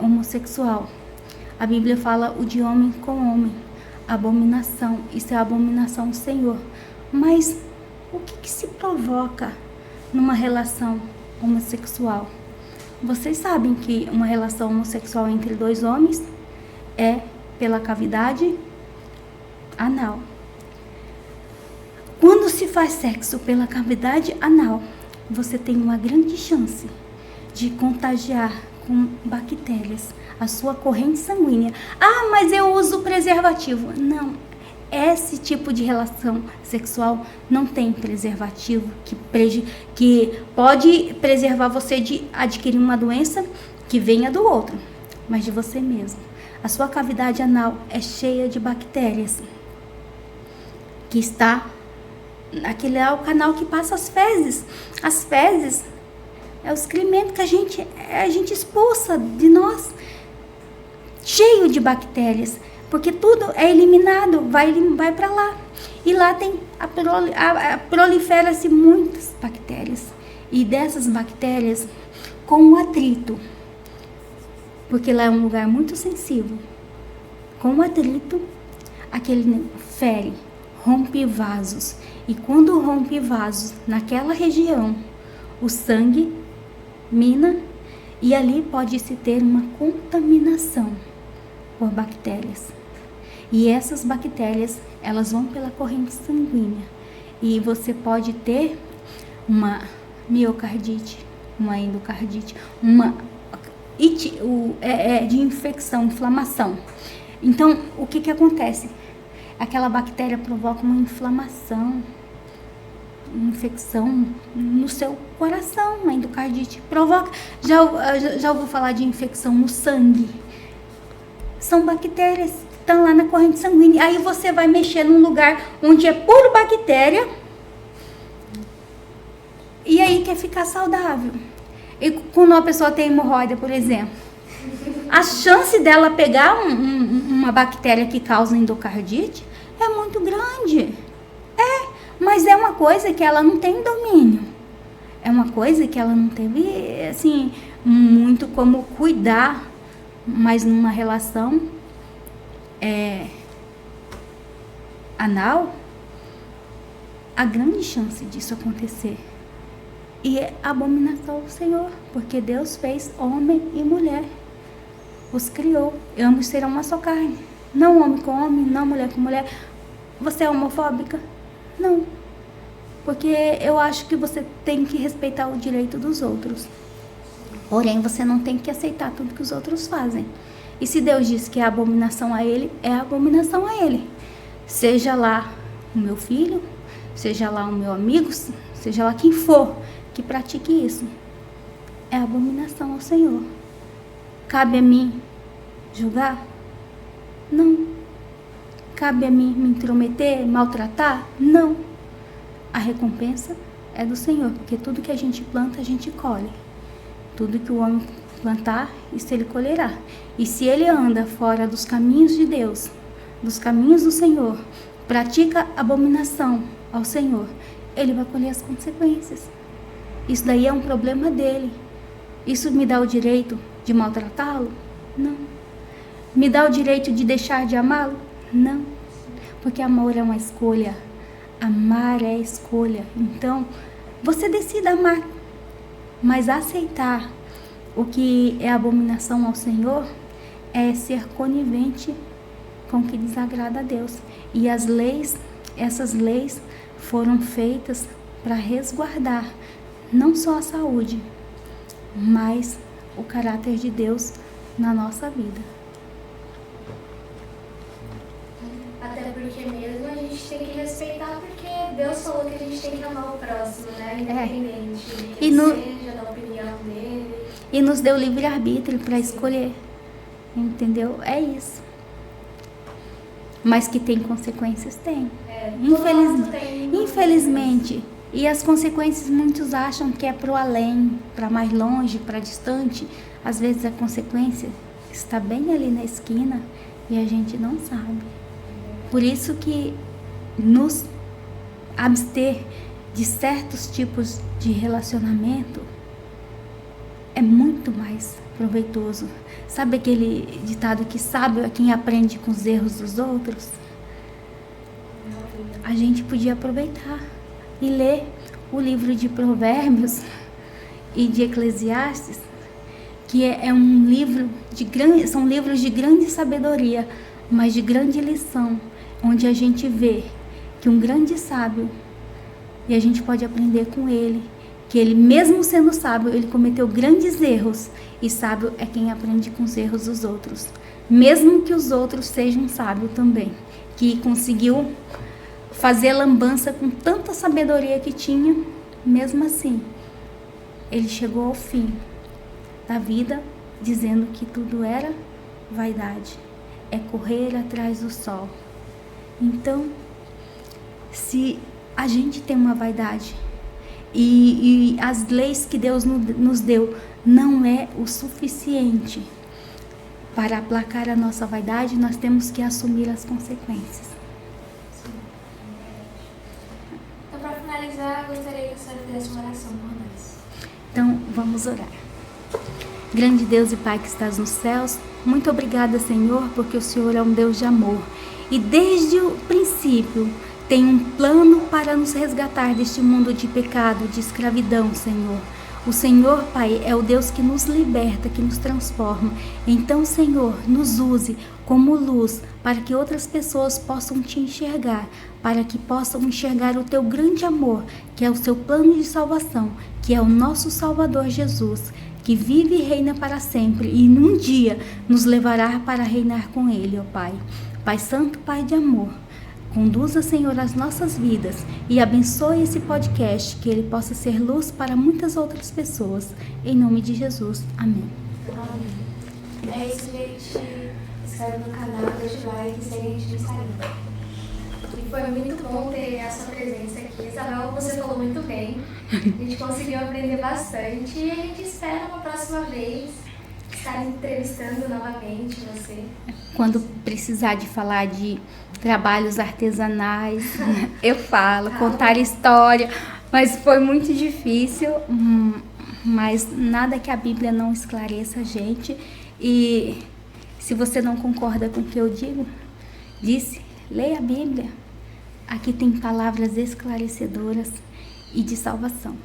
Speaker 3: homossexual. A Bíblia fala o de homem com homem, abominação, isso é abominação do Senhor. Mas o que se provoca numa relação homossexual? Vocês sabem que uma relação homossexual entre dois homens é pela cavidade anal. Quando se faz sexo pela cavidade anal, você tem uma grande chance de contagiar com bactérias a sua corrente sanguínea. Ah, mas eu uso preservativo. Não, esse tipo de relação sexual não tem preservativo que pode preservar você de adquirir uma doença que venha do outro, mas de você mesmo. A sua cavidade anal é cheia de bactérias. que está, aquele é o canal que passa as fezes. As fezes é o excremento que a gente expulsa de nós, cheio de bactérias, porque tudo é eliminado, vai para lá. E lá tem prolifera-se muitas bactérias. E dessas bactérias, com o atrito, porque lá é um lugar muito sensível, com o atrito, aquele fere, rompe vasos. E quando rompe vasos naquela região, o sangue mina, e ali pode-se ter uma contaminação por bactérias. E essas bactérias, elas vão pela corrente sanguínea. E você pode ter uma miocardite, uma endocardite, de infecção, inflamação. Então, o que acontece? Aquela bactéria provoca uma inflamação, uma infecção no seu coração, uma endocardite. Provoca, já ouviu falar de infecção no sangue? São bactérias que estão lá na corrente sanguínea. Aí você vai mexer num lugar onde é puro bactéria, e aí quer ficar saudável. E quando uma pessoa tem hemorroida, por exemplo, a chance dela pegar uma bactéria que causa endocardite é muito grande. Mas é uma coisa que ela não tem domínio. É uma coisa que ela não teve, assim, muito como cuidar. Mas numa relação anal, há grande chance disso acontecer. E é abominação ao Senhor, porque Deus fez homem e mulher, os criou, e ambos serão uma só carne. Não homem com homem, não mulher com mulher. Você é homofóbica? Não, porque eu acho que você tem que respeitar o direito dos outros. Porém, você não tem que aceitar tudo que os outros fazem. E se Deus diz que é abominação a Ele, é abominação a Ele. Seja lá o meu filho, seja lá o meu amigo, seja lá quem for que pratique isso. É abominação ao Senhor. Cabe a mim julgar? Não. Cabe a mim me intrometer, maltratar? Não. A recompensa é do Senhor, porque tudo que a gente planta, a gente colhe. Tudo que o homem plantar, isso ele colherá. E se ele anda fora dos caminhos de Deus, dos caminhos do Senhor, pratica abominação ao Senhor, ele vai colher as consequências. Isso daí é um problema dele. Isso me dá o direito de maltratá-lo? Não. Me dá o direito de deixar de amá-lo? Não. Porque amor é uma escolha. Amar é escolha. Então, você decida amar. Mas aceitar o que é abominação ao Senhor é ser conivente com o que desagrada a Deus. E as leis, essas leis foram feitas para resguardar não só a saúde, mas o caráter de Deus na nossa vida.
Speaker 1: Até porque mesmo a gente tem que respeitar, porque Deus falou que a gente tem que amar o próximo, né? Independente de quem seja, da opinião dele.
Speaker 3: E nos deu livre-arbítrio para escolher. Entendeu? É isso. Mas que tem consequências, tem. Infelizmente. E as consequências, muitos acham que é para o além, para mais longe, para distante. Às vezes a consequência está bem ali na esquina e a gente não sabe. Por isso que nos abster de certos tipos de relacionamento é muito mais proveitoso. Sabe aquele ditado que sábio é quem aprende com os erros dos outros? A gente podia aproveitar e ler o livro de Provérbios e de Eclesiastes, que é um livro são livros de grande sabedoria, mas de grande lição, onde a gente vê que um grande sábio, e a gente pode aprender com ele, que ele, mesmo sendo sábio, ele cometeu grandes erros, e sábio é quem aprende com os erros dos outros, mesmo que os outros sejam sábios também, que conseguiu fazer lambança com tanta sabedoria que tinha, mesmo assim, ele chegou ao fim da vida dizendo que tudo era vaidade, é correr atrás do sol. Então, se a gente tem uma vaidade e as leis que Deus nos deu não é o suficiente para aplacar a nossa vaidade, nós temos que assumir as consequências.
Speaker 2: Então, para finalizar, eu gostaria que a senhora fizesse uma oração por nós.
Speaker 3: Então, vamos orar. Grande Deus e Pai que estás nos céus, muito obrigada, Senhor, porque o Senhor é um Deus de amor. E desde o princípio tem um plano para nos resgatar deste mundo de pecado, de escravidão, Senhor. O Senhor, Pai, é o Deus que nos liberta, que nos transforma. Então, Senhor, nos use como luz para que outras pessoas possam te enxergar, para que possam enxergar o teu grande amor, que é o seu plano de salvação, que é o nosso Salvador Jesus, que vive e reina para sempre e num dia nos levará para reinar com Ele, ó Pai. Pai Santo, Pai de amor, conduza, Senhor, as nossas vidas e abençoe esse podcast, que ele possa ser luz para muitas outras pessoas. Em nome de Jesus. Amém.
Speaker 2: Amém. É isso, gente. Se inscreve no canal, deixa o like e segue a gente no Instagram.
Speaker 1: E foi muito bom ter a sua presença aqui. Isabel, você falou muito bem. A gente conseguiu aprender bastante e a gente espera uma próxima vez estar entrevistando novamente você.
Speaker 3: Quando precisar de falar de trabalhos artesanais, eu falo, contar história, mas foi muito difícil, mas nada que a Bíblia não esclareça a gente. E se você não concorda com o que eu disse, leia a Bíblia. Aqui tem palavras esclarecedoras e de salvação.